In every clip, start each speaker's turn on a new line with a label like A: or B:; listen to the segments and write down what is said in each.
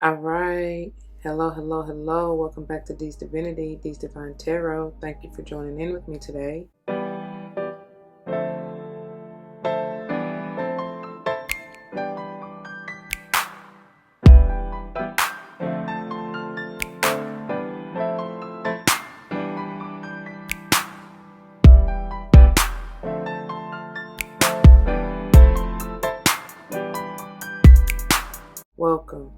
A: All right. Hello, hello, hello. Welcome back to D's Divinity, D's Divine Tarot. Thank you for joining in with me today. Welcome,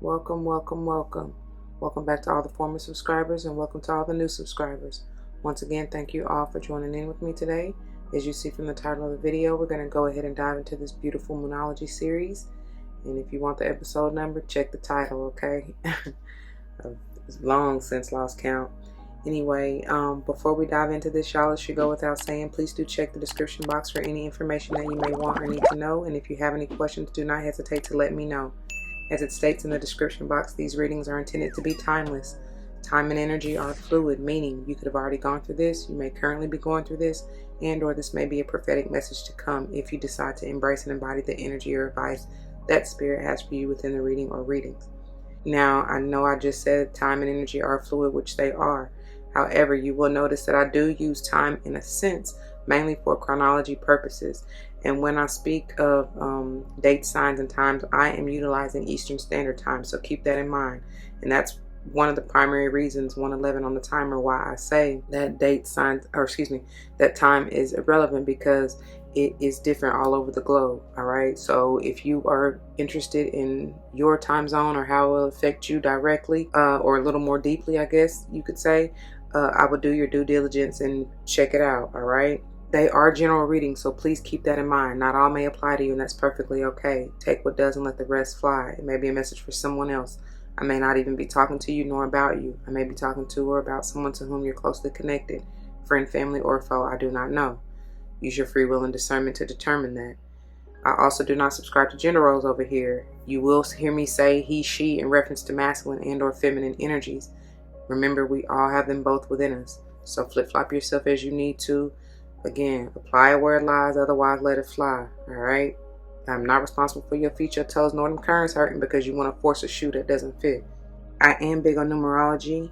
A: welcome, welcome, welcome. Welcome back to all the former subscribers and welcome to all the new subscribers. Once again, thank you all for joining in with me today. As you see from the title of the video, we're going to go ahead and dive into this beautiful Moonology series. And if you want the episode number, check the title, okay? It's long since lost count. Anyway, before we dive into this, y'all, it should go without saying, please do check the description box for any information that you may want or need to know. And if you have any questions, do not hesitate to let me know. As it states in the description box, these readings are intended to be timeless. Time and energy are fluid, meaning you could have already gone through this, you may currently be going through this, and or this may be a prophetic message to come if you decide to embrace and embody the energy or advice that Spirit has for you within the reading or readings. Now, I know I just said time and energy are fluid, which they are. However, you will notice that I do use time in a sense, mainly for chronology purposes. And when I speak of dates, signs, and times, I am utilizing Eastern Standard Time. So keep that in mind. And that's one of the primary reasons, 111 on the timer, why I say that that time is irrelevant, because it is different all over the globe. All right. So if you are interested in your time zone or how it will affect you directly, or a little more deeply, I guess you could say, I would do your due diligence and check it out. All right. They are general readings, so please keep that in mind. Not all may apply to you, and that's perfectly okay. Take what does and let the rest fly. It may be a message for someone else. I may not even be talking to you nor about you. I may be talking to or about someone to whom you're closely connected, friend, family, or foe. I do not know. Use your free will and discernment to determine that. I also do not subscribe to gender roles over here. You will hear me say he, she in reference to masculine and or feminine energies. Remember, we all have them both within us. So flip-flop yourself as you need to. Again, apply it where it lies, otherwise let it fly. Alright? I'm not responsible for your feet, your toes, nor them currents hurting because you want to force a shoe that doesn't fit. I am big on numerology.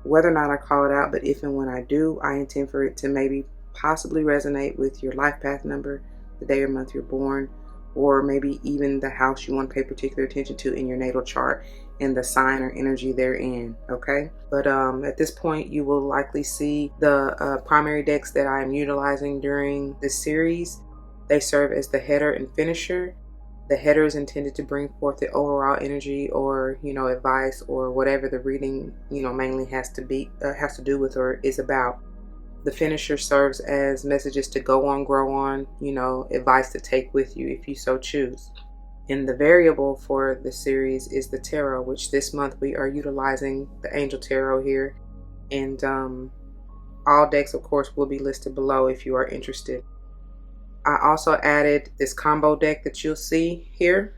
A: Whether or not I call it out, but if and when I do, I intend for it to maybe possibly resonate with your life path number, the day or month you're born, or maybe even the house you want to pay particular attention to in your natal chart and the sign or energy therein. Okay, but at this point you will likely see the primary decks that I am utilizing during this series. They serve as the header and finisher. The header is intended to bring forth the overall energy or advice or whatever the reading mainly has to do with or is about. The finisher serves as messages to go on, grow on, advice to take with you if you so choose. And the variable for the series is the tarot, which this month we are utilizing the Angel Tarot here. And all decks, of course, will be listed below if you are interested. I also added this combo deck that you'll see here,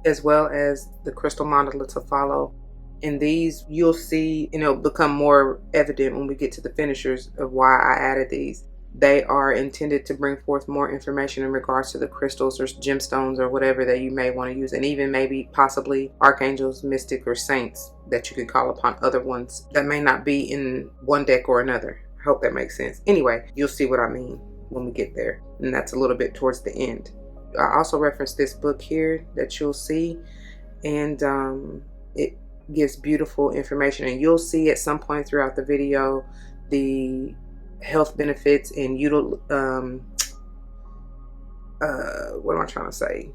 A: as well as the crystal mandala to follow. And these you'll see, become more evident when we get to the finishers of why I added these. They are intended to bring forth more information in regards to the crystals or gemstones or whatever that you may want to use, and even maybe possibly archangels, mystic, or saints that you could call upon other ones that may not be in one deck or another. I hope that makes sense. Anyway, you'll see what I mean when we get there, and that's a little bit towards the end. I also referenced this book here that you'll see, and it gives beautiful information, and you'll see at some point throughout the video the health benefits and what am I trying to say?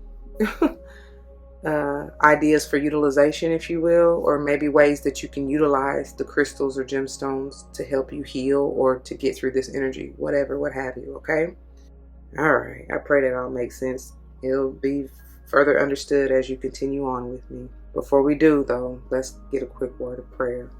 A: Ideas for utilization, if you will, or maybe ways that you can utilize the crystals or gemstones to help you heal or to get through this energy, whatever, what have you. Okay. All right. I pray that all makes sense. It'll be further understood as you continue on with me. Before we do, though, let's get a quick word of prayer.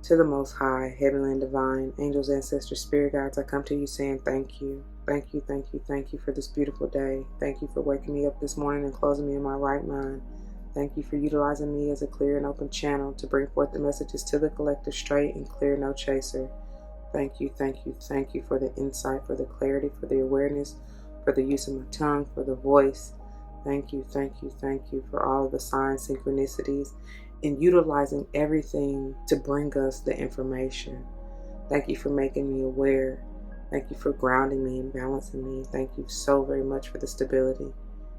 A: To the Most High, Heavenly and Divine, angels, ancestors, spirit guides, I come to you saying thank you. Thank you, thank you, thank you for this beautiful day. Thank you for waking me up this morning and closing me in my right mind. Thank you for utilizing me as a clear and open channel to bring forth the messages to the collective straight and clear, no chaser. Thank you, thank you, thank you for the insight, for the clarity, for the awareness, for the use of my tongue, for the voice. Thank you, thank you, thank you for all of the signs, synchronicities, and utilizing everything to bring us the information. Thank you for making me aware. Thank you for grounding me and balancing me. Thank you so very much for the stability.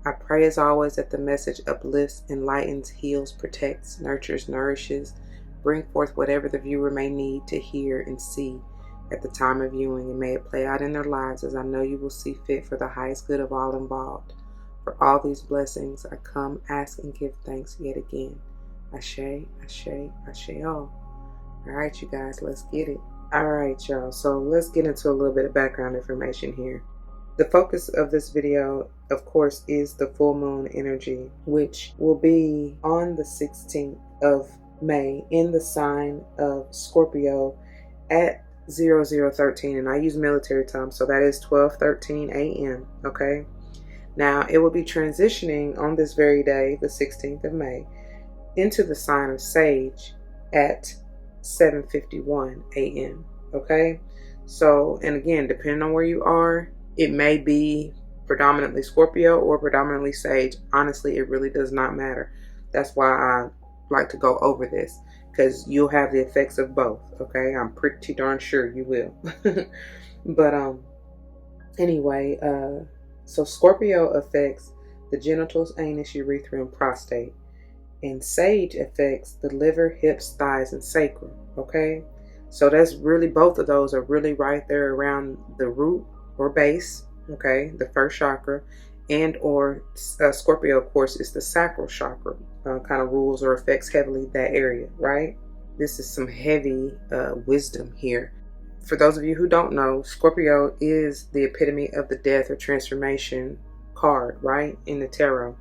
A: I pray as always that the message uplifts, enlightens, heals, protects, nurtures, nourishes, bring forth whatever the viewer may need to hear and see at the time of viewing, and may it play out in their lives as I know you will see fit for the highest good of all involved. For all these blessings, I come, ask, and give thanks yet again. Ashe, ashe, ashe all. All right, you guys, let's get it. All right, y'all, so let's get into a little bit of background information here. The focus of this video, of course, is the full moon energy, which will be on the 16th of May in the sign of Scorpio at 0013, and I use military time, so that is 12:13 a.m. Okay, now it will be transitioning on this very day, the 16th of May, into the sign of Sage at 7:51 a.m. Okay, so, and again, depending on where you are, it may be predominantly Scorpio or predominantly Sage. Honestly, it really does not matter. That's why I like to go over this, because you'll have the effects of both. Okay, I'm pretty darn sure you will. But anyway, so Scorpio affects the genitals, anus, urethra, and prostate, and Sage affects the liver, hips, thighs, and sacrum. Okay, so that's really, both of those are really right there around the root or base, okay, the first chakra, and or Scorpio, of course, is the sacral chakra, kind of rules or affects heavily that area, right? This is some heavy wisdom here. For those of you who don't know, Scorpio is the epitome of the death or transformation card, right, in the tarot.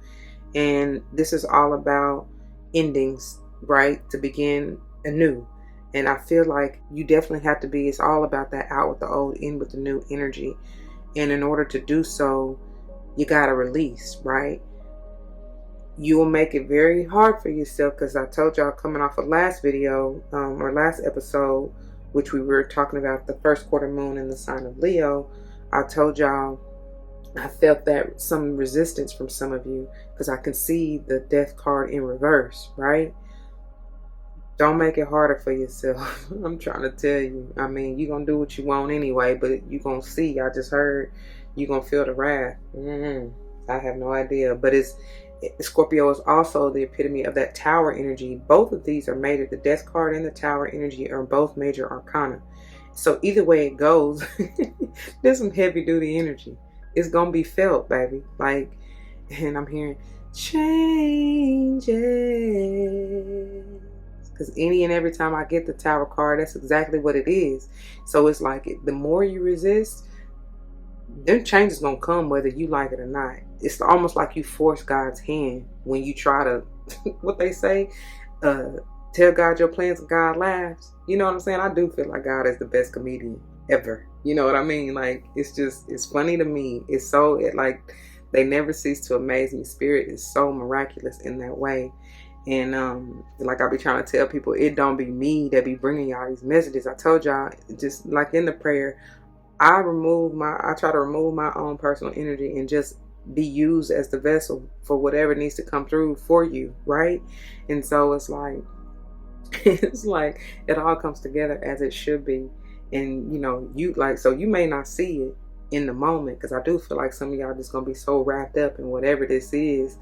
A: And this is all about endings, right, to begin anew. And I feel like you definitely have to be, it's all about that out with the old, in with the new energy. And in order to do so, you got to release, right? You will make it very hard for yourself, because I told y'all coming off of last video, or last episode, which we were talking about the first quarter moon in the sign of Leo, I told y'all I felt that some resistance from some of you, because I can see the death card in reverse, right? Don't make it harder for yourself. I'm trying to tell you. I mean, you're going to do what you want anyway, but you're going to see. I just heard you're going to feel the wrath. I have no idea. But Scorpio is also the epitome of that tower energy. Both of these are major. The death card and the tower energy are both major arcana. So either way it goes, there's some heavy duty energy. It's going to be felt, baby. Like, and I'm hearing changes. Because any and every time I get the tower card, that's exactly what it is. So it's like, the more you resist, then change is going to come whether you like it or not. It's almost like you force God's hand when you try to, what they say, tell God your plans and God laughs. You know what I'm saying? I do feel like God is the best comedian ever. You know what I mean? Like, it's funny to me. It's so, like, they never cease to amaze me. Spirit is so miraculous in that way. And like I be trying to tell people, it don't be me that be bringing y'all these messages. I told y'all, just like in the prayer, I try to remove my own personal energy and just be used as the vessel for whatever needs to come through for you, right? And so it's like it all comes together as it should be. And so you may not see it in the moment, because I do feel like some of y'all just gonna be so wrapped up in whatever this is.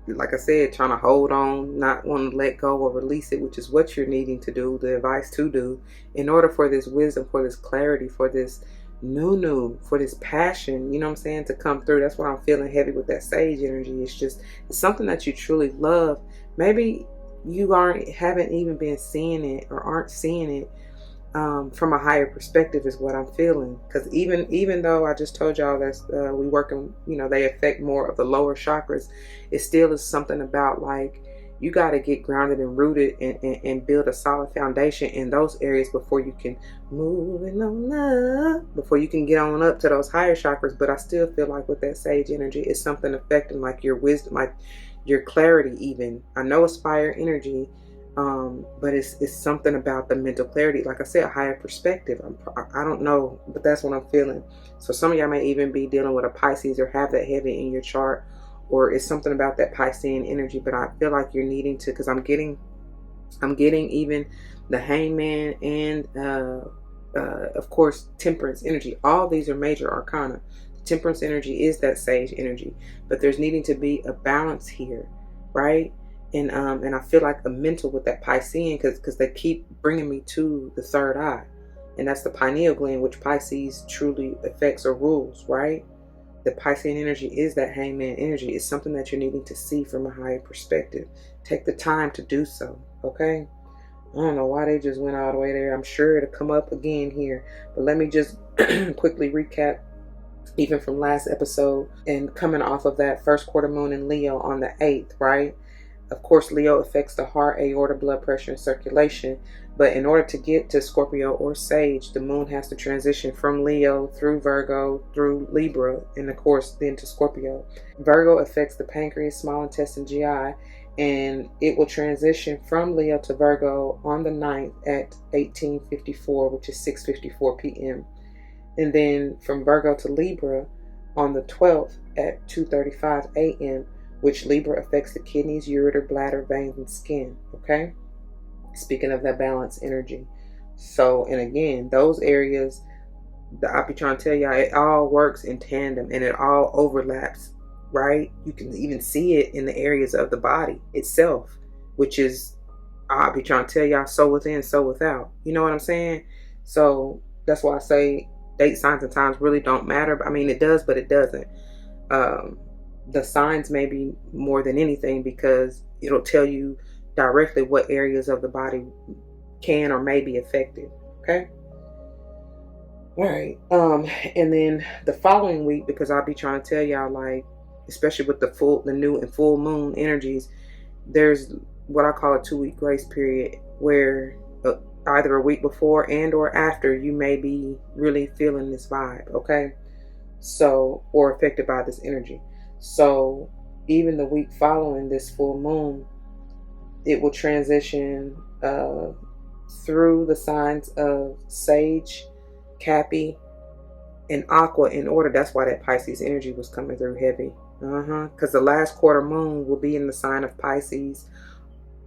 A: Like I said, trying to hold on, not want to let go or release it, which is what you're needing to do, the advice to do, in order for this wisdom, for this clarity, for this for this passion, you know what I'm saying, to come through. That's why I'm feeling heavy with that sage energy. It's something that you truly love. Maybe you haven't even been seeing it, or aren't seeing it from a higher perspective, is what I'm feeling. Because even though I just told y'all that we work on, they affect more of the lower chakras, it still is something about, like, you got to get grounded and rooted and build a solid foundation in those areas before you can move on up, before you can get on up to those higher chakras. But I still feel like with that sage energy, it's something affecting, like, your wisdom, like your clarity even. I know it's fire energy, but it's something about the mental clarity. Like I said, a higher perspective. I don't know, but that's what I'm feeling. So some of y'all may even be dealing with a Pisces or have that heavy in your chart, or it's something about that Piscean energy, but I feel like you're needing to, because I'm getting even the Hangman and of course Temperance energy. All these are major arcana. Temperance energy is that Sage energy, but there's needing to be a balance here, right? And I feel like a mental with that Piscean, because they keep bringing me to the third eye, and that's the pineal gland, which Pisces truly affects or rules, right? The Piscean energy is that Hangman energy. It's something that you're needing to see from a higher perspective. Take the time to do so, okay? I don't know why they just went all the way there. I'm sure it'll come up again here. But let me just quickly recap, even from last episode, and coming off of that first quarter moon in Leo on the 8th, right? Of course, Leo affects the heart, aorta, blood pressure, and circulation. But in order to get to Scorpio or Sage, the moon has to transition from Leo through Virgo, through Libra, and of course, then to Scorpio. Virgo affects the pancreas, small intestine, GI, and it will transition from Leo to Virgo on the 9th at 1854, which is 6:54 p.m. And then from Virgo to Libra on the 12th at 2:35 a.m., which Libra affects the kidneys, ureter, bladder, veins, and skin, okay? Speaking of that balance energy. So, and again, those areas, I'll be trying to tell y'all, it all works in tandem and it all overlaps, right? You can even see it in the areas of the body itself, which is, I'll be trying to tell y'all, so within, so without. You know what I'm saying? So that's why I say date, signs, and times really don't matter. I mean, it does, but it doesn't. The signs may be more than anything, because it'll tell you directly what areas of the body can or may be affected. Okay. All right. And then the following week, because I'll be trying to tell y'all, like, especially with the new and full moon energies, there's what I call a 2-week grace period, where either a week before and or after you may be really feeling this vibe. Okay. So, or affected by this energy. So even the week following this full moon, it will transition through the signs of Sage, Cappy, and Aqua in order. That's why that Pisces energy was coming through heavy. Because the last quarter moon will be in the sign of Pisces.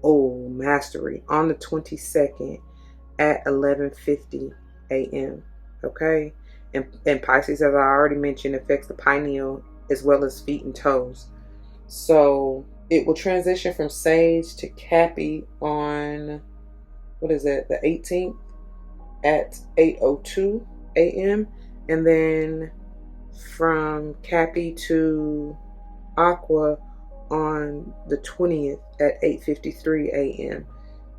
A: Oh, mastery. On the 22nd at 11:50 a.m. Okay? And Pisces, as I already mentioned, affects the pineal as well as feet and toes. So it will transition from Sage to Cappy on, what is it, the 18th at 8:02 a.m. And then from Cappy to Aqua on the 20th at 8:53 a.m.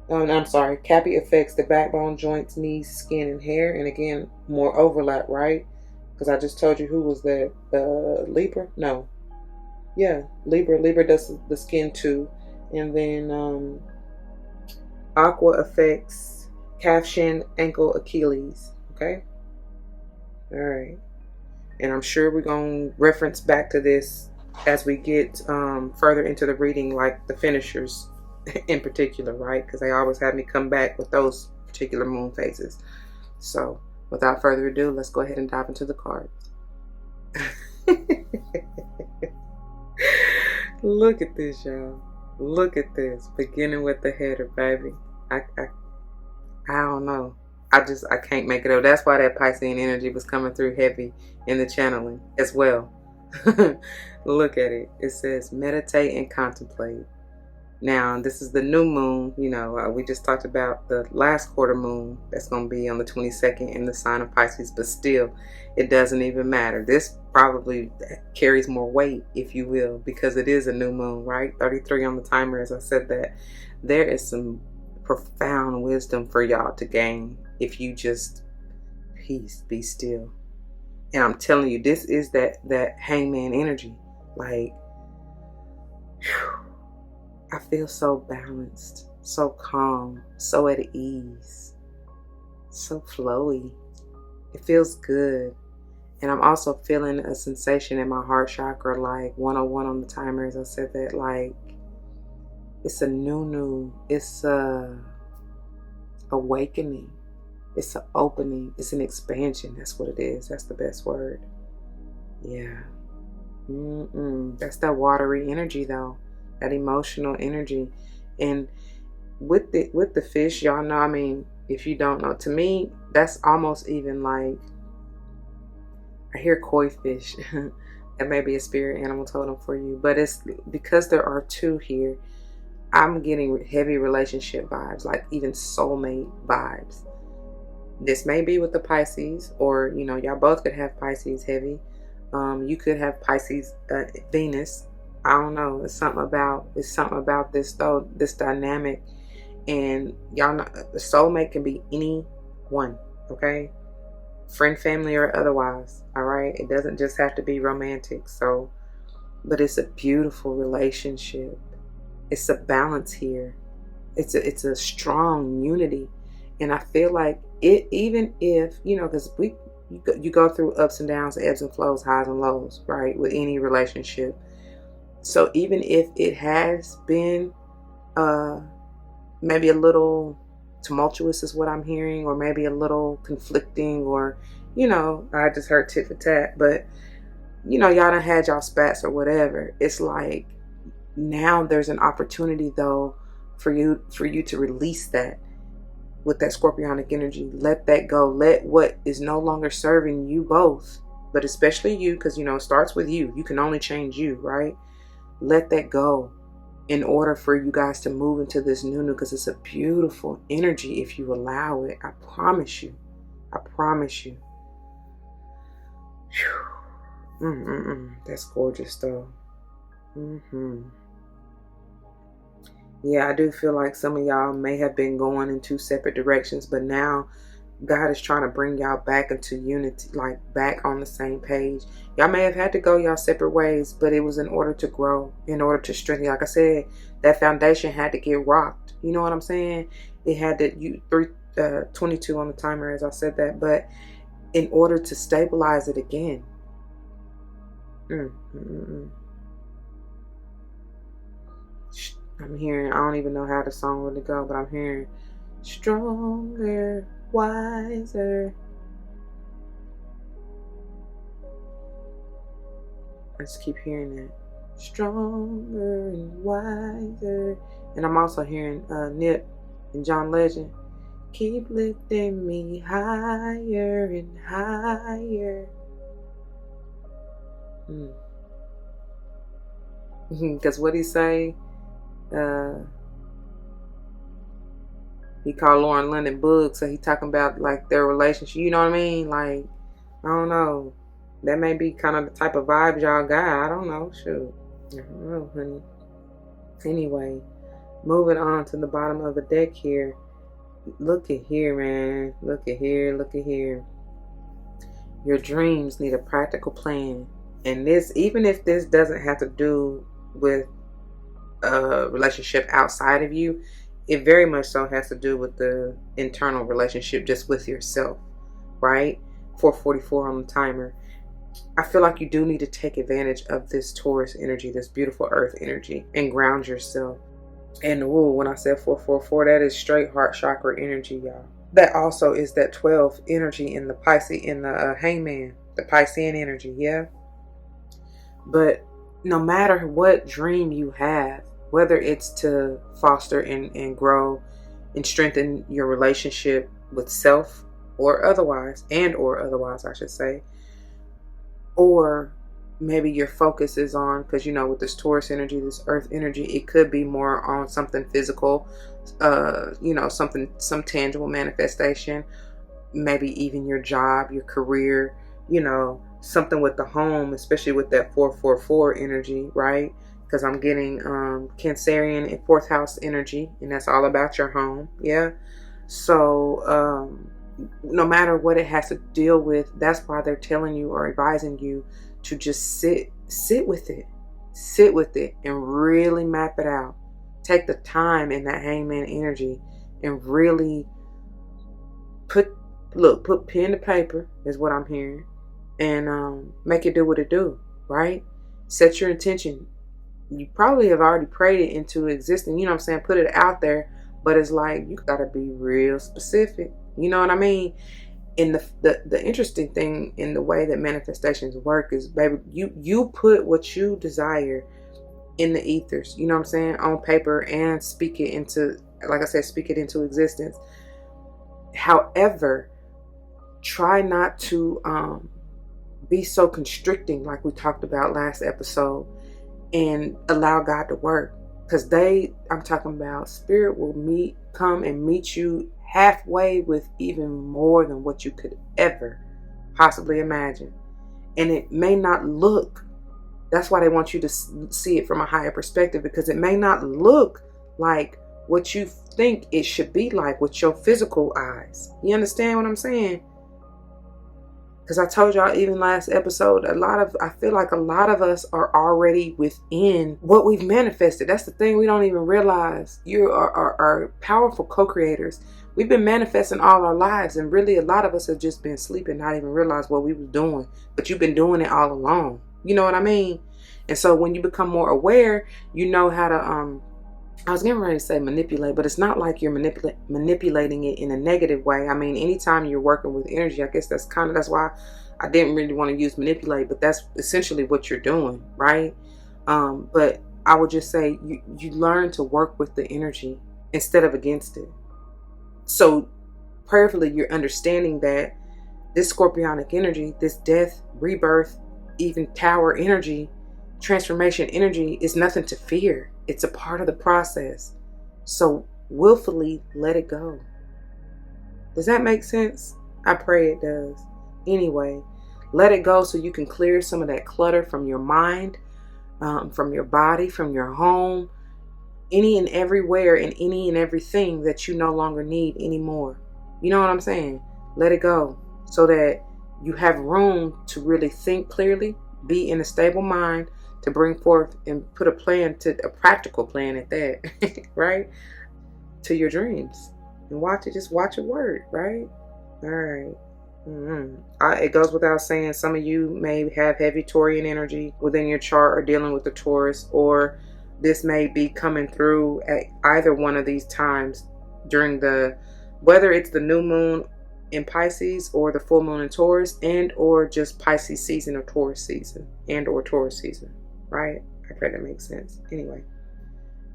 A: I'm sorry, Cappy affects the backbone, joints, knees, skin, and hair. And again, more overlap, right? Because I just told you, who was that? Libra? No. Yeah, Libra. Libra does the skin too. And then Aqua affects calf, shin, ankle, Achilles. Okay? All right. And I'm sure we're going to reference back to this as we get further into the reading, like the finishers in particular, right? Because they always have me come back with those particular moon phases. So without further ado, let's go ahead and dive into the cards. Look at this, y'all. Look at this. Beginning with the header, baby. I don't know. I can't make it up. That's why that Piscean energy was coming through heavy in the channeling as well. Look at it. It says meditate and contemplate. Now, this is the new moon. You know, we just talked about the last quarter moon that's going to be on the 22nd in the sign of Pisces, but still, it doesn't even matter. This probably carries more weight, if you will, because it is a new moon, right? 33 on the timer, as I said that. There is some profound wisdom for y'all to gain if you just peace, be still. And I'm telling you, this is that hangman energy. Like, whew, I feel so balanced, so calm, so at ease, so flowy. It feels good. And I'm also feeling a sensation in my heart chakra, like 101 on the timer, as I said that, like, it's a new, it's a awakening, it's an opening, it's an expansion. That's what it is. That's the best word. Yeah. That's that watery energy though, that emotional energy. And with the fish, y'all know, I mean, if you don't know, to me, that's almost even like, I hear koi fish. That may be a spirit animal totem for you, but it's because there are two here. I'm getting heavy relationship vibes, like even soulmate vibes. This may be with the Pisces, or y'all both could have Pisces heavy. You could have Pisces Venus. I don't know. It's something about this though, this dynamic. And y'all know, the soulmate can be anyone, okay? Friend, family, or otherwise. All right, it doesn't just have to be romantic. So, but it's a beautiful relationship. It's a balance here. It's a strong unity, and I feel like it, even if because you go through ups and downs, ebbs and flows, highs and lows, right, with any relationship. So even if it has been maybe a little tumultuous is what I'm hearing, or maybe a little conflicting, or I just heard tit for tat, but y'all done had y'all spats or whatever. It's like now there's an opportunity though for you to release that with that scorpionic energy. Let that go. Let what is no longer serving you both, but especially you, because it starts with you. You can only change you, right? Let that go in order for you guys to move into this new, because it's a beautiful energy if you allow it. I promise you. I promise you. That's gorgeous though. Yeah, I do feel like some of y'all may have been going in two separate directions, but now God is trying to bring y'all back into unity, like back on the same page. Y'all may have had to go y'all separate ways, but it was in order to grow, in order to strengthen. Like I said, that foundation had to get rocked. You know what I'm saying? It had to 22 on the timer as I said that, but in order to stabilize it again. I'm hearing, I don't even know how the song would go, but I'm hearing stronger, wiser. I just keep hearing that. Stronger and wiser. And I'm also hearing Nip and John Legend. Keep lifting me higher and higher. Because what he say? He called Lauren London Boog, so he talking about like their relationship. You know what I mean? Like, I don't know. That may be kind of the type of vibes y'all got. I don't know. Shoot. I don't know, honey. Anyway, moving on to the bottom of the deck here. Look at here, man. Look at here. Look at here. Your dreams need a practical plan. And this, even if this doesn't have to do with a relationship outside of you, it very much so has to do with the internal relationship just with yourself, right? 444 on the timer. I feel like you do need to take advantage of this Taurus energy, this beautiful earth energy, and ground yourself. And when I said 444, that is straight heart chakra energy, y'all. That also is that 12 energy in the Pisces, in the hangman, the Piscean energy, yeah? But no matter what dream you have, whether it's to foster and grow and strengthen your relationship with self or otherwise, I should say, or maybe your focus is on, because with this Taurus energy, this earth energy, it could be more on something physical, some tangible manifestation, maybe even your job, your career, something with the home, especially with that 444 energy, right? Because I'm getting Cancerian and 4th house energy, and that's all about your home, yeah? So no matter what it has to deal with, that's why they're telling you or advising you to just sit with it and really map it out. Take the time in that hangman energy and really put pen to paper is what I'm hearing, and make it do what it do, right? Set your intention. You probably have already prayed it into existence, you know what I'm saying? Put it out there, but it's like you gotta be real specific, you know what I mean? And the interesting thing in the way that manifestations work is, baby, you put what you desire in the ethers, you know what I'm saying, on paper, and speak it into, like I said, speak it into existence. However, try not to be so constricting, like we talked about last episode, and allow God to work. Because I'm talking about, spirit will come and meet you halfway with even more than what you could ever possibly imagine. And it may not look, that's why they want you to see it from a higher perspective, because it may not look like what you think it should be like with your physical eyes. You understand what I'm saying? Because I told y'all even last episode, I feel like a lot of us are already within what we've manifested. That's the thing, we don't even realize. You are powerful co-creators. We've been manifesting all our lives, and really a lot of us have just been sleeping, not even realize what we was doing. But you've been doing it all along. You know what I mean? And so when you become more aware, you know how to I was getting ready to say manipulate, but it's not like you're manipulating it in a negative way. I mean, anytime you're working with energy, I guess that's why I didn't really want to use manipulate, but that's essentially what you're doing, right? But I would just say you learn to work with the energy instead of against it. So prayerfully, you're understanding that this scorpionic energy, this death, rebirth, even tower energy, transformation energy is nothing to fear. It's a part of the process. So willfully let it go. Does that make sense? I pray it does. Anyway, let it go so you can clear some of that clutter from your mind, from your body, from your home, any and everywhere, and any and everything that you no longer need anymore. You know what I'm saying? Let it go so that you have room to really think clearly, be in a stable mind, to bring forth and put a practical plan at that, right? To your dreams. And just watch it work, right? All right. It goes without saying, some of you may have heavy Taurian energy within your chart, or dealing with the Taurus, or this may be coming through at either one of these times during whether it's the new moon in Pisces or the full moon in Taurus, and or just Pisces season or Taurus season, and or Taurus season. Right? I pray that makes sense. Anyway,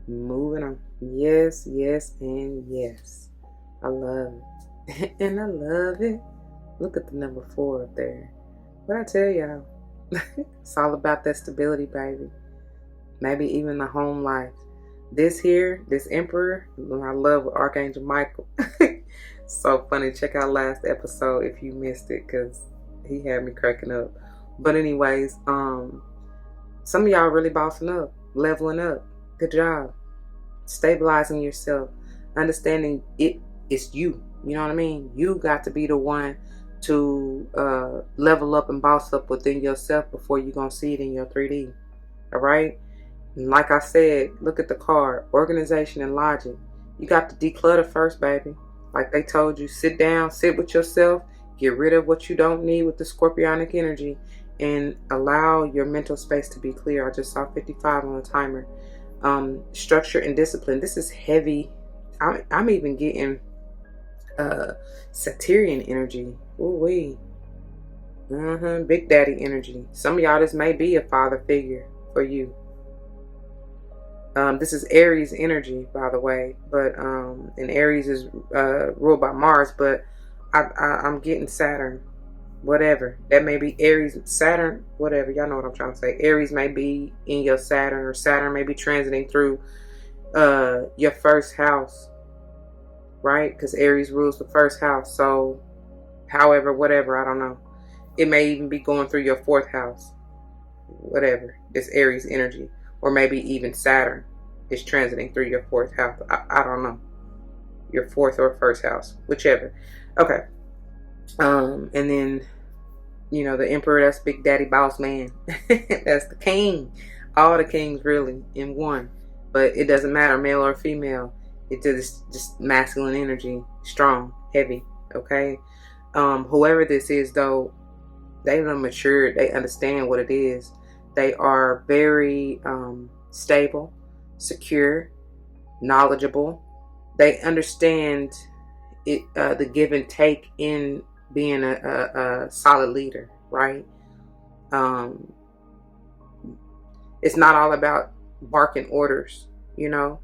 A: moving on. Yes, yes, and yes. I love it. And I love it. Look at the number 4 up there. What I tell y'all? It's all about that stability, baby. Maybe even the home life. This Emperor, I love Archangel Michael. So funny. Check out last episode if you missed it, because he had me cracking up. But anyways, some of y'all really bossing up, leveling up. Good job. Stabilizing yourself. Understanding it's you. You know what I mean? You got to be the one to level up and boss up within yourself before you're going to see it in your 3D. All right? And like I said, look at the card. Organization and logic. You got to declutter first, baby. Like they told you, sit down, sit with yourself. Get rid of what you don't need with the scorpionic energy. And allow your mental space to be clear. I just saw 55 on the timer. Structure and discipline. This is heavy. I'm even getting Sagittarian energy. Ooh-wee. Big Daddy energy. Some of y'all, this may be a father figure for you. This is Aries energy, by the way. But and Aries is ruled by Mars. But I'm getting Saturn. Whatever. That may be Aries, Saturn, whatever. Y'all know what I'm trying to say. Aries may be in your Saturn, or Saturn may be transiting through your first house. Right? Because Aries rules the first house. So, however, whatever, I don't know. It may even be going through your 4th house. Whatever. It's Aries energy. Or maybe even Saturn is transiting through your 4th house. I don't know. Your 4th or 1st house. Whichever. Okay. And then, the Emperor, that's Big Daddy Boss Man. That's the king. All the kings really in one. But it doesn't matter, male or female. It just masculine energy, strong, heavy. Okay. Whoever this is, though, they've matured. They understand what it is. They are very stable, secure, knowledgeable. They understand it, the give and take in being a solid leader, right? It's not all about barking orders, you know.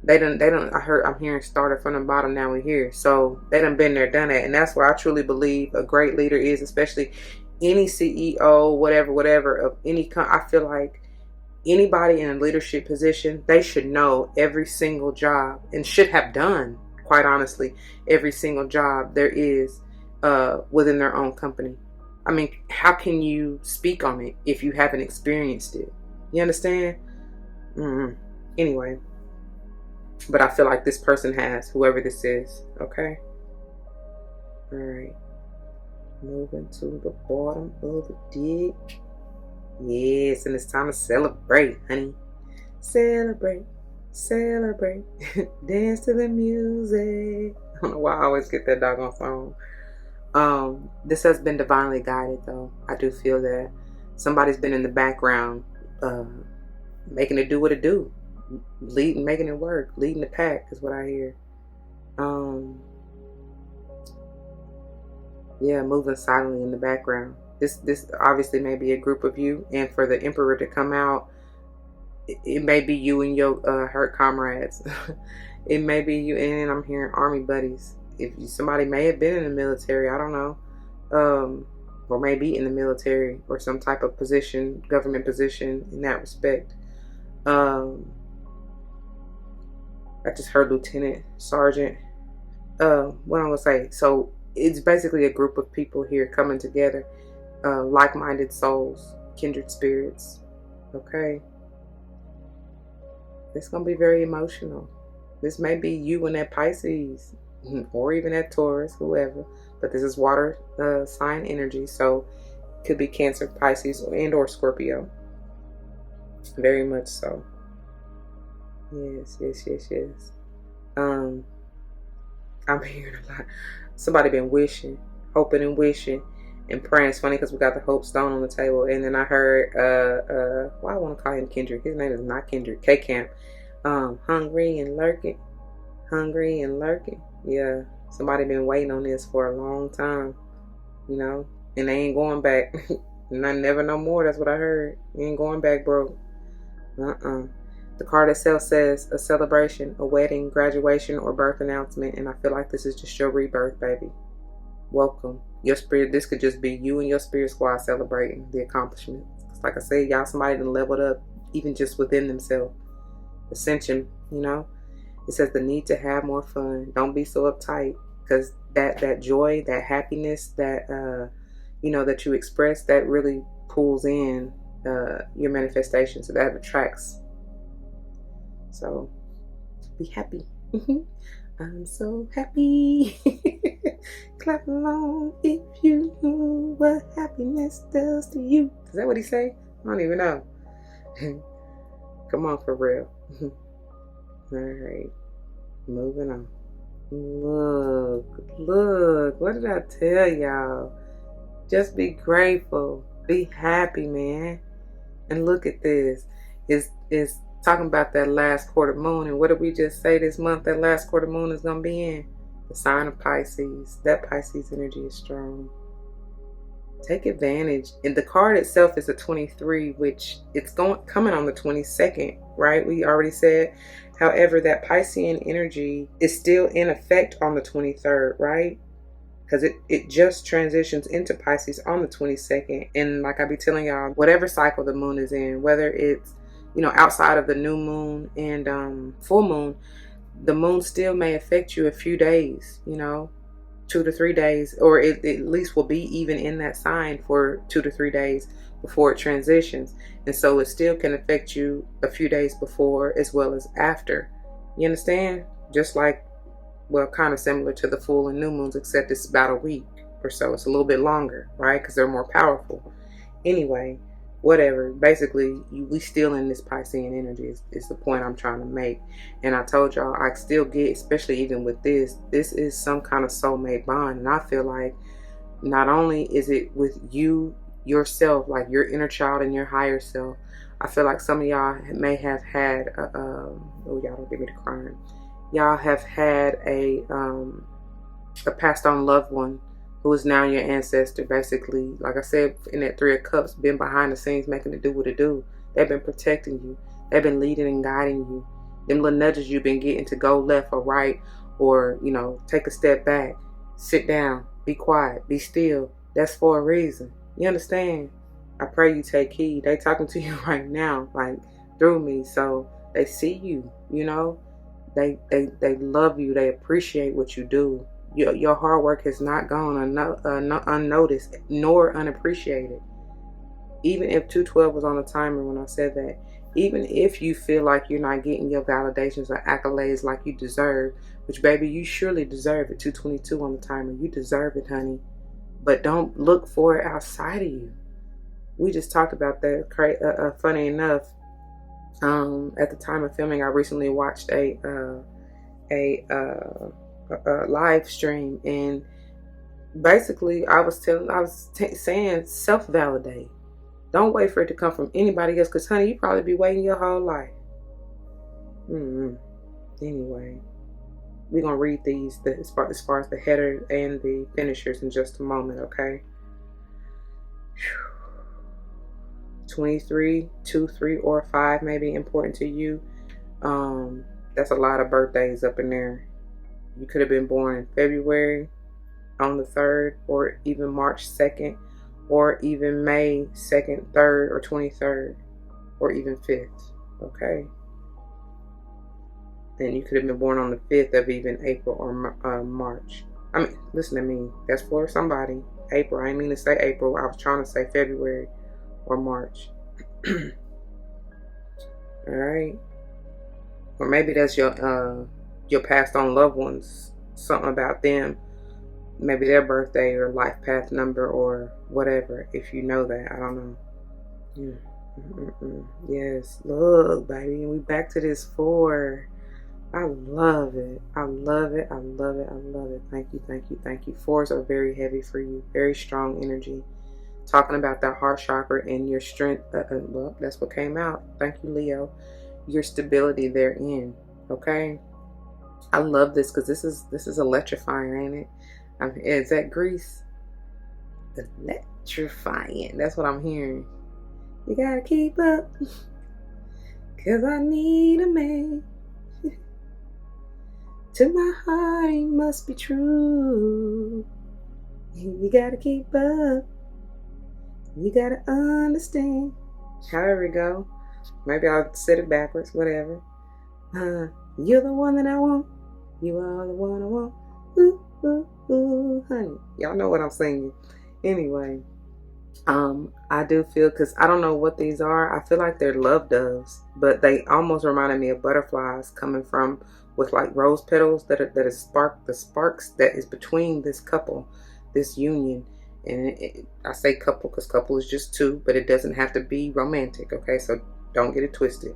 A: I'm hearing started from the bottom, now we're here. So they done been there, done that. And that's what I truly believe a great leader is, especially any CEO, whatever of any I feel like anybody in a leadership position, they should know every single job and should have done, quite honestly, every single job there is within their own company. I mean, how can you speak on it if you haven't experienced it? You understand? Anyway, but I feel like this person has, whoever this is. Okay. All right. Moving to the bottom of the deck. Yes, and it's time to celebrate, honey. Celebrate, celebrate. Dance to the music. I don't know why I always get that doggone song. This has been divinely guided, though. I do feel that somebody's been in the background, making it do what it do, leading, making it work, leading the pack is what I hear. Yeah, moving silently in the background. This obviously may be a group of you, and for the Emperor to come out, it may be you and your hurt comrades. It may be you, and I'm hearing army buddies. If somebody may have been in the military, I don't know, or maybe in the military or some type of position, government position in that respect. I just heard lieutenant, sergeant. What I'm gonna say. So it's basically a group of people here coming together, like-minded souls, kindred spirits. Okay. It's gonna be very emotional. This may be you and that Pisces, or even that Taurus, whoever. But this is water sign energy, so it could be Cancer, Pisces, or Scorpio. Very much so. Yes. I'm hearing a lot. Somebody been wishing, hoping and wishing and praying. It's funny because we got the hope stone on the table, and then I heard why I want to call him Kendrick. His name is not Kendrick. K-Camp. Hungry and lurking. Yeah, somebody been waiting on this for a long time, you know, and they ain't going back. And I never no more. That's what I heard. You ain't going back, bro. The card itself says a celebration, a wedding, graduation, or birth announcement, and I feel like this is just your rebirth, baby. Welcome. Your spirit, this could just be you and your spirit squad celebrating the accomplishments. Like I said, y'all, somebody done leveled up, even just within themselves. Ascension, you know. It says the need to have more fun. Don't be so uptight, because that joy, that happiness, that you know, that you express, that really pulls in your manifestation. So that attracts. So be happy. I'm so happy. Clap along if you know what happiness does to you. Is that what he say? I don't even know. Come on, for real. All right, moving on. Look, what did I tell y'all? Just be grateful, be happy, man. And look at this. It's talking about that last quarter moon, and what did we just say this month that last quarter moon is gonna be in? The sign of Pisces. That Pisces energy is strong. Take advantage. And the card itself is a 23, which it's coming on the 22nd, right? We already said. However, that Piscean energy is still in effect on the 23rd, right? Because it just transitions into Pisces on the 22nd. And like I be telling y'all, whatever cycle the moon is in, whether it's, you know, outside of the new moon and full moon, the moon still may affect you a few days, you know, 2 to 3 days, or it at least will be even in that sign for 2 to 3 days before it transitions. And so it still can affect you a few days before as well as after. You understand? Just like, well, kind of similar to the full and new moons, except it's about a week or so. It's a little bit longer, right? Because they're more powerful. Anyway, whatever. Basically, we still in this Piscean energy is the point I'm trying to make. And I told y'all, I still get, especially even with this is some kind of soulmate bond. And I feel like not only is it with you, yourself, like your inner child and your higher self, I feel like some of y'all may have had, oh, y'all don't give me the crying. Y'all have had a passed on loved one who is now your ancestor, basically. Like I said, in that Three of Cups, been behind the scenes making it do what it do. They've been protecting you. They've been leading and guiding you. Them little nudges you've been getting to go left or right, or, you know, take a step back, sit down, be quiet, be still. That's for a reason. You understand? I pray you take heed. They talking to you right now, like through me. So they see you, you know. They love you. They appreciate what you do. Your hard work has not gone unnoticed nor unappreciated. Even if 212 was on the timer when I said that, even if you feel like you're not getting your validations or accolades like you deserve, which, baby, you surely deserve it. 222 on the timer. You deserve it, honey. But don't look for it outside of you. We just talked about that. Funny enough, at the time of filming, I recently watched a live stream, and basically I was saying self-validate. Don't wait for it to come from anybody else, because, honey, you probably be waiting your whole life. Anyway, we're gonna read these as far as the header and the finishers in just a moment, okay? 23, 2, 3, or 5 may be important to you. That's a lot of birthdays up in there. You could have been born in February on the 3rd, or even March 2nd, or even May 2nd, 3rd, or 23rd, or even 5th, okay? And you could have been born on the 5th of even April or March. I mean, listen to me. That's for somebody. April. I didn't mean to say April. I was trying to say February or March. All right. Or maybe that's your passed on loved ones. Something about them. Maybe their birthday or life path number or whatever. If you know that. I don't know. Yeah. Yes. Look, baby. We back to this 4. I love it. I love it. I love it. I love it. Thank you. Thank you. Thank you. 4s are very heavy for you. Very strong energy. Talking about that heart chakra and your strength. Well, that's what came out. Thank you, Leo. Your stability therein. Okay. I love this because this is electrifying, ain't it? Is that Greece? Electrifying. That's what I'm hearing. You gotta keep up, cause I need a man. To my heart, he must be true. You gotta keep up. You gotta understand. However it go. Maybe I'll set it backwards, whatever. You're the one that I want. You are the one I want. Ooh, ooh, ooh, honey. Y'all know what I'm singing. Anyway, I do feel, because I don't know what these are. I feel like they're love doves, but they almost reminded me of butterflies coming from with like rose petals that is the sparks that is between this couple, this union. And I say couple because couple is just 2, but it doesn't have to be romantic. Okay, so don't get it twisted.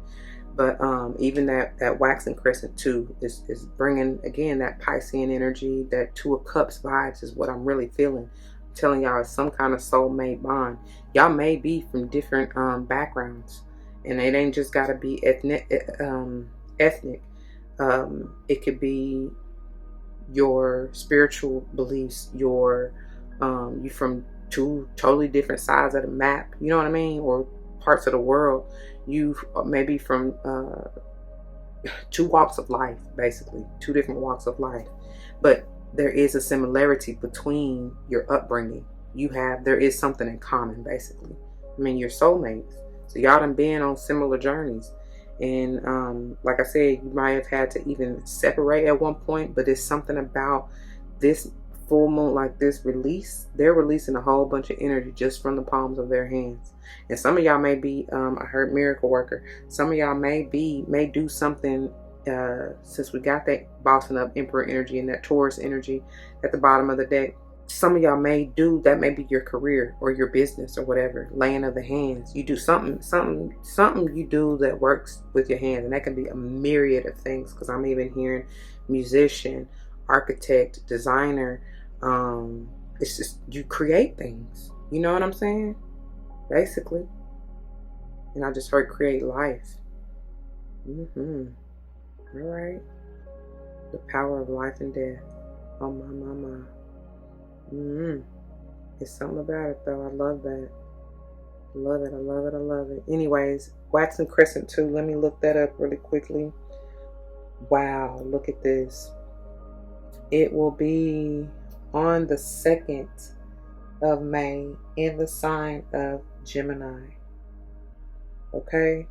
A: But even that waxing crescent too is bringing, again, that Piscean energy, that 2 of Cups vibes is what I'm really feeling. I'm telling y'all, it's some kind of soulmate bond. Y'all may be from different backgrounds, and it ain't just got to be ethnic. It could be your spiritual beliefs, you from 2 totally different sides of the map, you know what I mean, or parts of the world. You maybe from 2 walks of life, basically 2 different walks of life, but there is a similarity between your upbringing. There is something in common, basically. I mean, you're soulmates, so y'all done been on similar journeys. And like I said, you might have had to even separate at one point, but it's something about this full moon, like this release. They're releasing a whole bunch of energy just from the palms of their hands. And some of y'all may be, I heard miracle worker. Some of y'all may do something, since we got that bossing up emperor energy and that Taurus energy at the bottom of the deck. Some of y'all may do that, may be your career or your business or whatever, laying of the hands. You do something you do that works with your hands, and that can be a myriad of things, because I'm even hearing musician, architect, designer. It's just, you create things, you know what I'm saying, basically. And I just heard create life. All right, the power of life and death. Oh my. It's something about it though. I love that. Love it. I love it. I love it. Anyways, waxing crescent 2. Let me look that up really quickly. Wow, look at this. It will be on the 2nd of May in the sign of Gemini. Okay?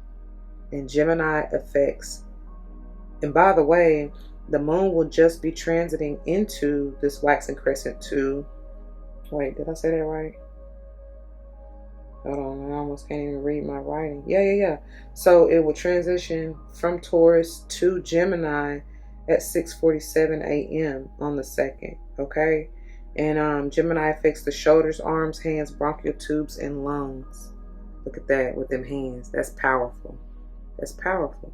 A: And Gemini affects. And by the way, the moon will just be transiting into this waxing crescent 2. Wait, did I say that right? Hold on, I almost can't even read my writing. Yeah. So it will transition from Taurus to Gemini at 6:47 a.m. on the 2nd, okay? And Gemini affects the shoulders, arms, hands, bronchial tubes, and lungs. Look at that with them hands. That's powerful. That's powerful.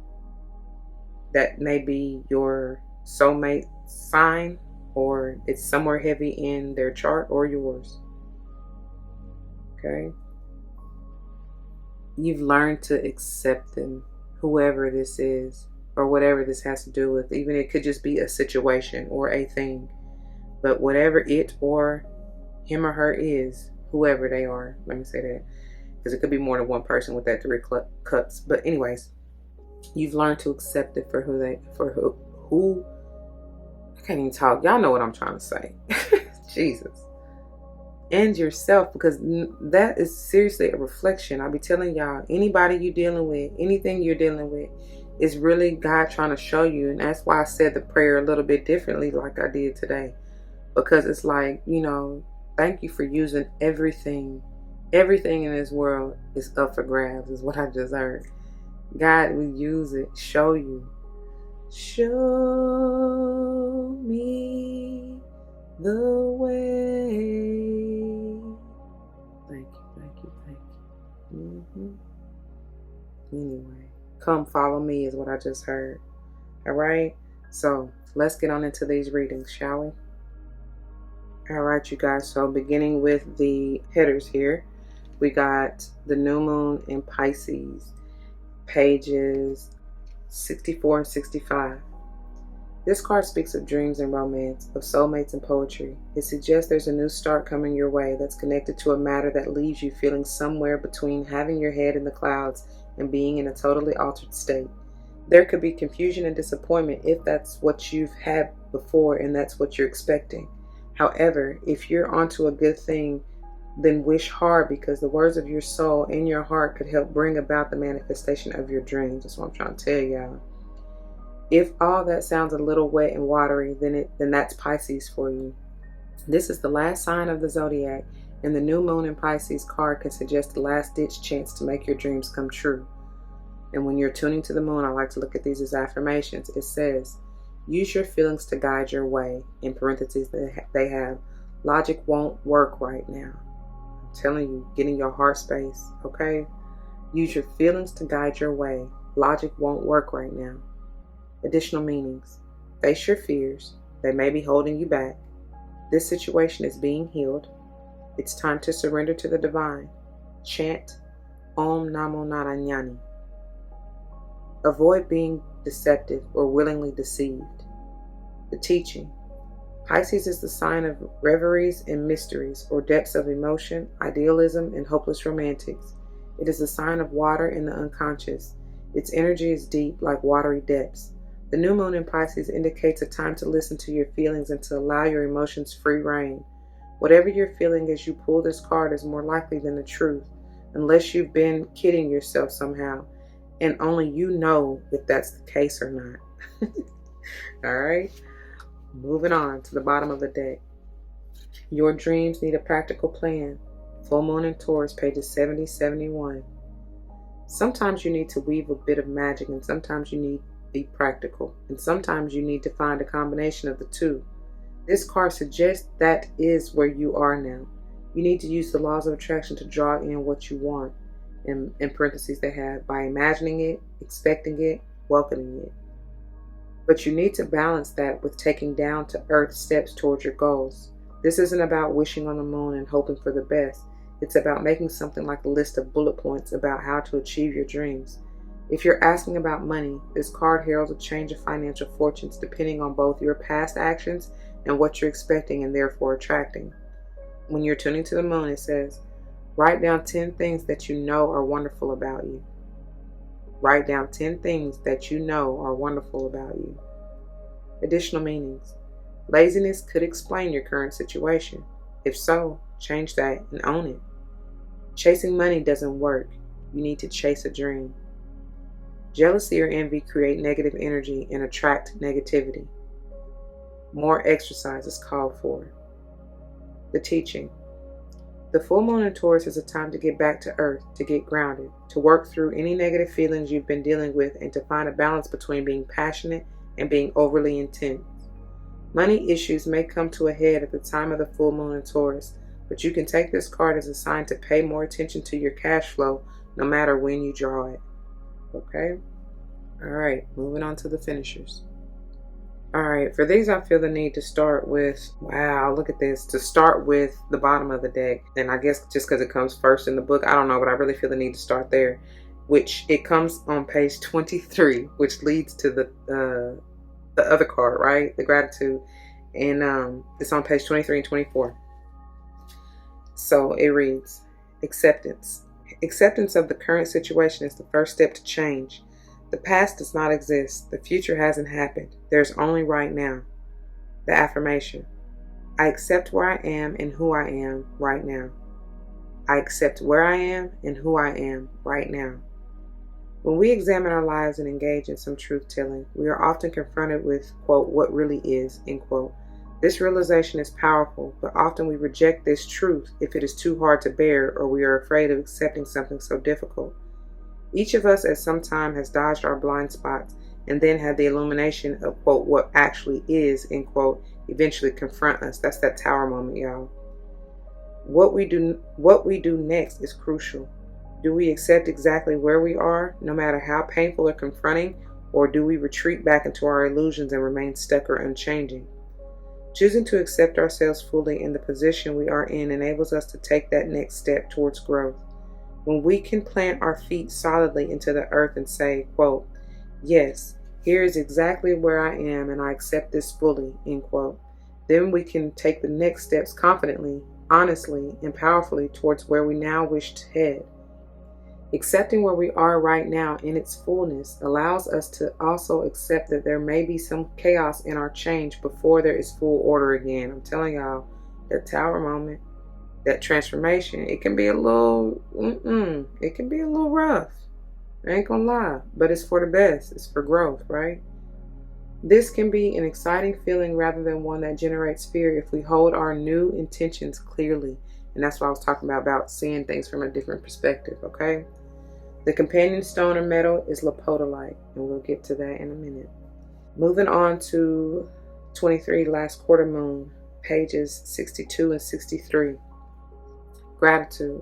A: That may be your soulmate sign, or it's somewhere heavy in their chart or yours. Okay? You've learned to accept them, whoever this is, or whatever this has to do with. Even it could just be a situation or a thing. But whatever it or him or her is, whoever they are, let me say that, because it could be more than one person with that 3 cups. But anyways, you've learned to accept it for who I can't even talk. Y'all know what I'm trying to say. Jesus. And yourself, because that is seriously a reflection. I'll be telling y'all, anybody you're dealing with, anything you're dealing with, is really God trying to show you. And that's why I said the prayer a little bit differently like I did today. Because it's like, thank you for using everything. Everything in this world is up for grabs, is what I just heard. God will use it. Show you. Show me the way. Thank you. Anyway, come follow me is what I just heard. All right. So let's get on into these readings, shall we? All right, you guys. So beginning with the headers here, we got the new moon in Pisces, pages 64 and 65. This card speaks of dreams and romance, of soulmates and poetry. It suggests there's a new start coming your way that's connected to a matter that leaves you feeling somewhere between having your head in the clouds and being in a totally altered state. There could be confusion and disappointment if that's what you've had before and that's what you're expecting. However, if you're onto a good thing, then wish hard, because the words of your soul in your heart could help bring about the manifestation of your dreams. That's what I'm trying to tell y'all. If all that sounds a little wet and watery, then that's Pisces for you. This is the last sign of the zodiac, and the new moon in Pisces card can suggest the last-ditch chance to make your dreams come true. And when you're tuning to the moon, I like to look at these as affirmations. It says, use your feelings to guide your way. In parentheses, they have, logic won't work right now. I'm telling you, get in your heart space, okay? Use your feelings to guide your way. Logic won't work right now. Additional meanings. Face your fears. They may be holding you back. This situation is being healed. It's time to surrender to the divine. Chant Om Namo Narayani. Avoid being deceptive or willingly deceived. The teaching. Pisces is the sign of reveries and mysteries, or depths of emotion, idealism, and hopeless romantics. It is a sign of water in the unconscious. Its energy is deep, like watery depths. The new moon in Pisces indicates a time to listen to your feelings and to allow your emotions free rein. Whatever you're feeling as you pull this card is more likely than the truth, unless you've been kidding yourself somehow, and only you know if that's the case or not. All right, moving on to the bottom of the deck. Your dreams need a practical plan. Full moon in Taurus, pages 70-71. Sometimes you need to weave a bit of magic, and sometimes you need be practical, and sometimes you need to find a combination of the two. This card suggests that is where you are now. You need to use the laws of attraction to draw in what you want. In parentheses, they have, by imagining it, expecting it, welcoming it. But you need to balance that with taking down to earth steps towards your goals. This isn't about wishing on the moon and hoping for the best. It's about making something like a list of bullet points about how to achieve your dreams. If you're asking about money, this card heralds a change of financial fortunes depending on both your past actions and what you're expecting and therefore attracting. when you're tuning to the moon, it says, write down 10 things that you know are wonderful about you. Write down 10 things that you know are wonderful about you. Additional meanings. Laziness could explain your current situation. If so, change that and own it. Chasing money doesn't work. You need to chase a dream. Jealousy or envy create negative energy and attract negativity. More exercise is called for. The teaching. The full moon in Taurus is a time to get back to earth, to get grounded, to work through any negative feelings you've been dealing with, and to find a balance between being passionate and being overly intense. Money issues may come to a head at the time of the full moon in Taurus, but you can take this card as a sign to pay more attention to your cash flow no matter when you draw it. Okay? Alright, moving on to the finishers. Alright, for these I feel the need to start with, wow, look at this, to start with the bottom of the deck. And I guess just because it comes first in the book, I don't know, but I really feel the need to start there. Which, it comes on page 23, which leads to the other card, right? The gratitude. And it's on page 23 and 24. So it reads, acceptance. Acceptance of the current situation is the first step to change. The past does not exist. The future hasn't happened. There's only right now. The affirmation. I accept where I am and who I am right now. I accept where I am and who I am right now. When we examine our lives and engage in some truth-telling, we are often confronted with, quote, what really is, end quote. This realization is powerful, but often we reject this truth if it is too hard to bear or we are afraid of accepting something so difficult. Each of us at some time has dodged our blind spots and then had the illumination of, quote, what actually is, end quote, eventually confront us. That's that tower moment, y'all. What we do next is crucial. Do we accept exactly where we are, no matter how painful or confronting, or do we retreat back into our illusions and remain stuck or unchanging? Choosing to accept ourselves fully in the position we are in enables us to take that next step towards growth. When we can plant our feet solidly into the earth and say, quote, yes, here is exactly where I am and I accept this fully, end quote, then we can take the next steps confidently, honestly, and powerfully towards where we now wish to head. Accepting where we are right now in its fullness allows us to also accept that there may be some chaos in our change before there is full order again. I'm telling y'all, that tower moment, that transformation, it can be a little, it can be a little rough. I ain't gonna lie, but it's for the best. It's for growth, right? This can be an exciting feeling rather than one that generates fear if we hold our new intentions clearly. And that's what I was talking about seeing things from a different perspective, okay? The companion stone or metal is lepodolite, and we'll get to that in a minute. Moving on to 23, last quarter moon, pages 62 and 63. Gratitude.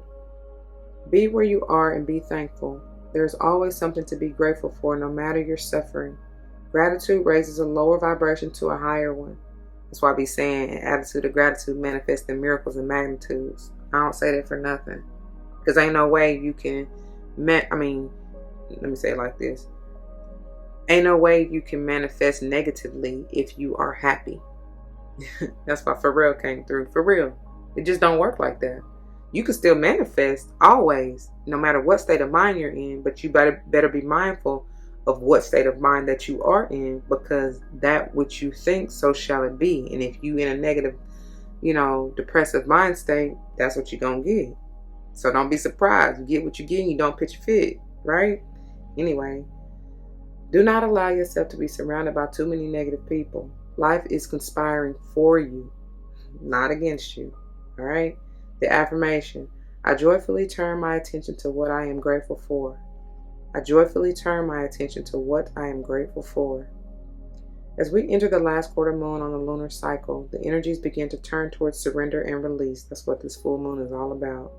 A: Be where you are and be thankful. There's always something to be grateful for, no matter your suffering. Gratitude raises a lower vibration to a higher one. That's why I be saying an attitude of gratitude manifests in miracles and magnitudes. I don't say that for nothing. Because ain't no way you can, let me say it like this. Ain't no way you can manifest negatively if you are happy. That's why for real came through. For real. It just don't work like that. You can still manifest always, no matter what state of mind you're in, but you better be mindful of what state of mind that you are in, because that which you think, so shall it be. And if you in a negative, depressive mind state, that's what you're going to get. So don't be surprised. You get what you get and you don't pitch a fit, right? Anyway, do not allow yourself to be surrounded by too many negative people. Life is conspiring for you, not against you, all right? The affirmation, I joyfully turn my attention to what I am grateful for. I joyfully turn my attention to what I am grateful for. As we enter the last quarter moon on the lunar cycle, the energies begin to turn towards surrender and release. That's what this full moon is all about.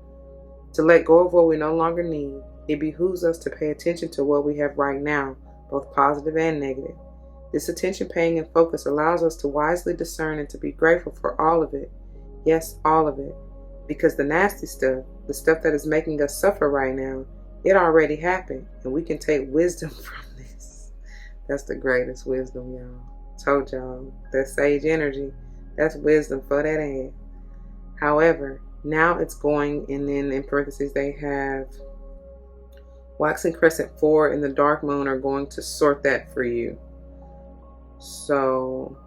A: To let go of what we no longer need, it behooves us to pay attention to what we have right now, both positive and negative. This attention paying and focus allows us to wisely discern and to be grateful for all of it. Yes, all of it. Because the nasty stuff, the stuff that is making us suffer right now, it already happened, and we can take wisdom from this. That's the greatest wisdom, y'all. Told y'all, that sage energy, that's wisdom for that ass. However, now it's going, and then in parentheses they have waxing crescent 4 and the dark moon are going to sort that for you. So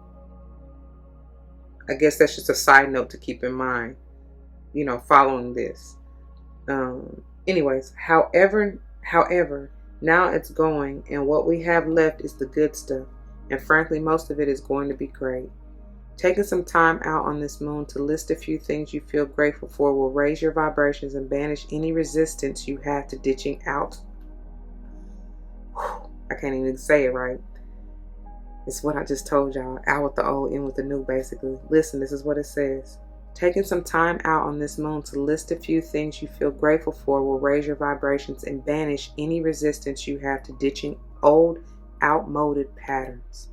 A: I guess that's just a side note to keep in mind, following this. Anyways, however, now it's going, and what we have left is the good stuff. And frankly, most of it is going to be great. Taking some time out on this moon to list a few things you feel grateful for will raise your vibrations and banish any resistance you have to ditching out. I can't even say it right. It's what I just told y'all. Out with the old, in with the new, basically. Listen, this is what it says. Taking some time out on this moon to list a few things you feel grateful for will raise your vibrations and banish any resistance you have to ditching old, outmoded patterns.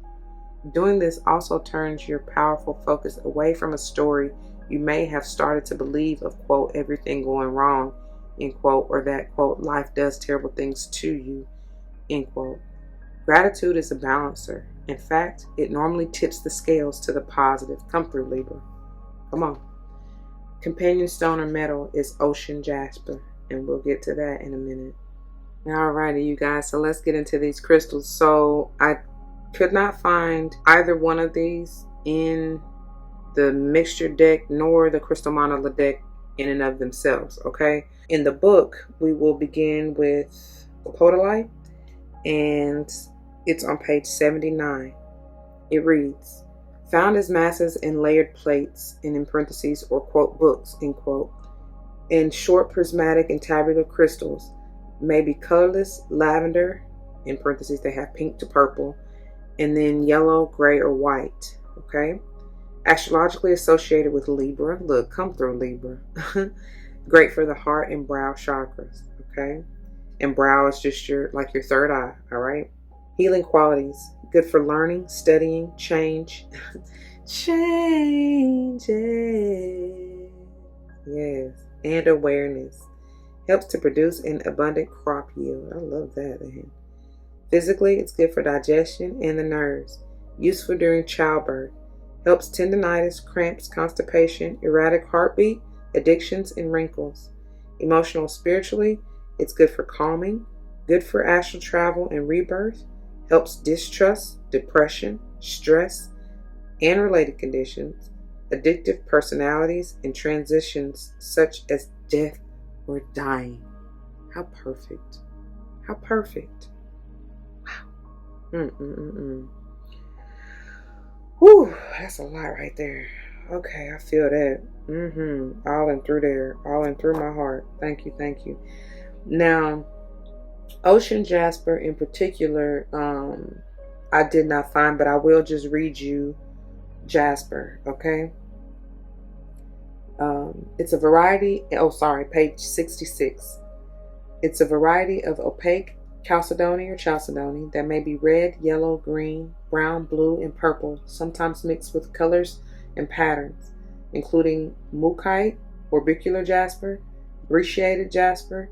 A: Doing this also turns your powerful focus away from a story you may have started to believe of, quote, everything going wrong, end quote, or that, quote, life does terrible things to you, end quote. Gratitude is a balancer. In fact, it normally tips the scales to the positive. Come through, Libra. Come on. Companion stone or metal is ocean jasper, and we'll get to that in a minute. Alrighty, you guys, so let's get into these crystals. So I could not find either one of these in the mixture deck nor the crystal mandala deck in and of themselves, okay? In the book, we will begin with podolite, and it's on page 79. It reads, found as masses in layered plates and in parentheses or quote books, end quote, in short prismatic and tabular crystals, may be colorless, lavender, in parentheses they have pink to purple, and then yellow, gray, or white, okay? Astrologically associated with Libra. Look, come through, Libra. Great for the heart and brow chakras, okay? And brow is just your third eye, all right? Healing qualities. Good for learning, studying, change. Changes. Yes. And awareness. Helps to produce an abundant crop yield. I love that. Man. Physically, it's good for digestion and the nerves. Useful during childbirth. Helps tendinitis, cramps, constipation, erratic heartbeat, addictions, and wrinkles. Emotional, spiritually, it's good for calming. Good for astral travel and rebirth. Helps distrust, depression, stress, and related conditions. Addictive personalities and transitions such as death or dying. How perfect. How perfect. Wow. Whew, that's a lot right there. Okay, I feel that. All in through there. All in through my heart. Thank you, thank you. Now, ocean jasper in particular, I did not find, but I will just read you jasper, okay? It's a variety, page 66. It's a variety of opaque chalcedony or chalcedony that may be red, yellow, green, brown, blue, and purple, sometimes mixed with colors and patterns, including mookaite, orbicular jasper, brecciated jasper,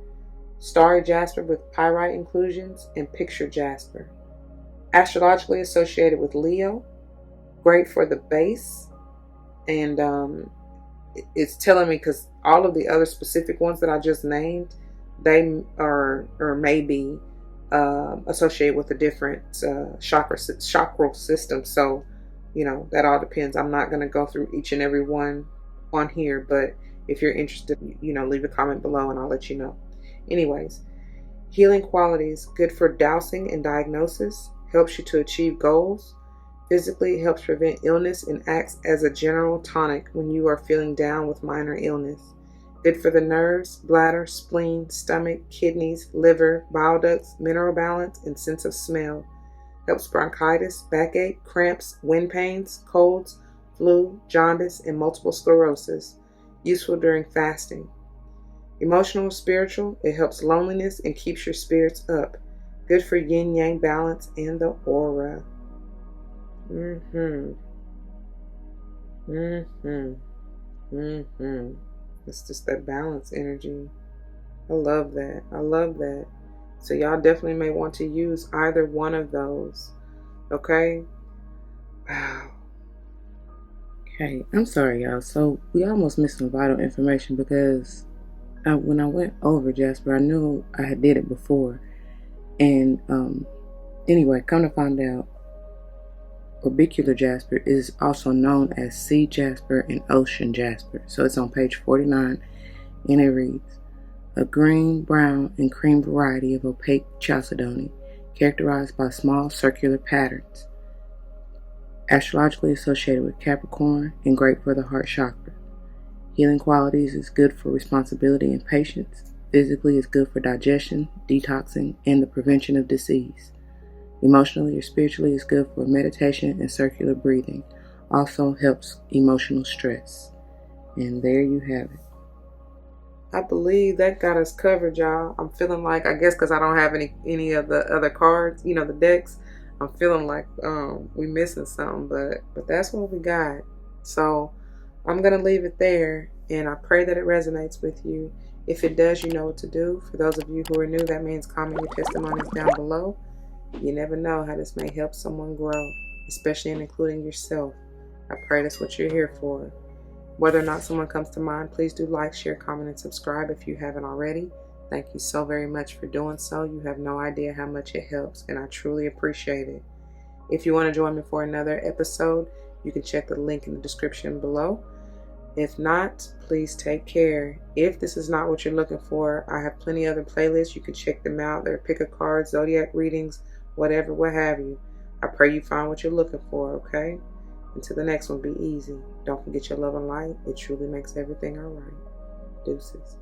A: starry jasper with pyrite inclusions, and picture jasper. Astrologically associated with Leo, great for the base, and it's telling me because all of the other specific ones that I just named, they are or may be associated with a different chakral system. So, that all depends. I'm not going to go through each and every one on here, but if you're interested, leave a comment below and I'll let you know. Anyways, healing qualities, good for dowsing and diagnosis, helps you to achieve goals. Physically, it helps prevent illness and acts as a general tonic when you are feeling down with minor illness. Good for the nerves, bladder, spleen, stomach, kidneys, liver, bile ducts, mineral balance, and sense of smell. Helps bronchitis, backache, cramps, wind pains, colds, flu, jaundice, and multiple sclerosis. Useful during fasting. Emotional, spiritual, it helps loneliness and keeps your spirits up. Good for yin-yang balance and the aura. It's just that balance energy. I love that. I love that. So y'all definitely may want to use either one of those. Okay? Wow. Hey, I'm sorry, y'all. So we almost missed some vital information because when I went over Jasper, I knew I had did it before. And anyway, come to find out, orbicular jasper is also known as sea jasper and ocean jasper. So it's on page 49, and it reads, a green, brown, and cream variety of opaque chalcedony, characterized by small circular patterns. Astrologically associated with Capricorn and great for the heart chakra. Healing qualities is good for responsibility and patience. Physically is good for digestion, detoxing, and the prevention of disease. Emotionally or spiritually is good for meditation and circular breathing. Also helps emotional stress. And there you have it. I believe that got us covered, y'all. I'm feeling like, I guess because I don't have any of the other cards, the decks, I'm feeling like we missing something, but that's what we got. So I'm going to leave it there, and I pray that it resonates with you. If it does, you know what to do. For those of you who are new, that means comment your testimonies down below. You never know how this may help someone grow, especially in including yourself. I pray that's what you're here for. Whether or not someone comes to mind, please do like, share, comment, and subscribe if you haven't already. Thank you so very much for doing so. You have no idea how much it helps, and I truly appreciate it. If you want to join me for another episode, you can check the link in the description below. If not, please take care. If this is not what you're looking for, I have plenty of other playlists. You can check them out. There are pick-a-cards, zodiac readings, whatever, what have you. I pray you find what you're looking for, okay? Until the next one, be easy. Don't forget your love and light. It truly makes everything all right. Deuces.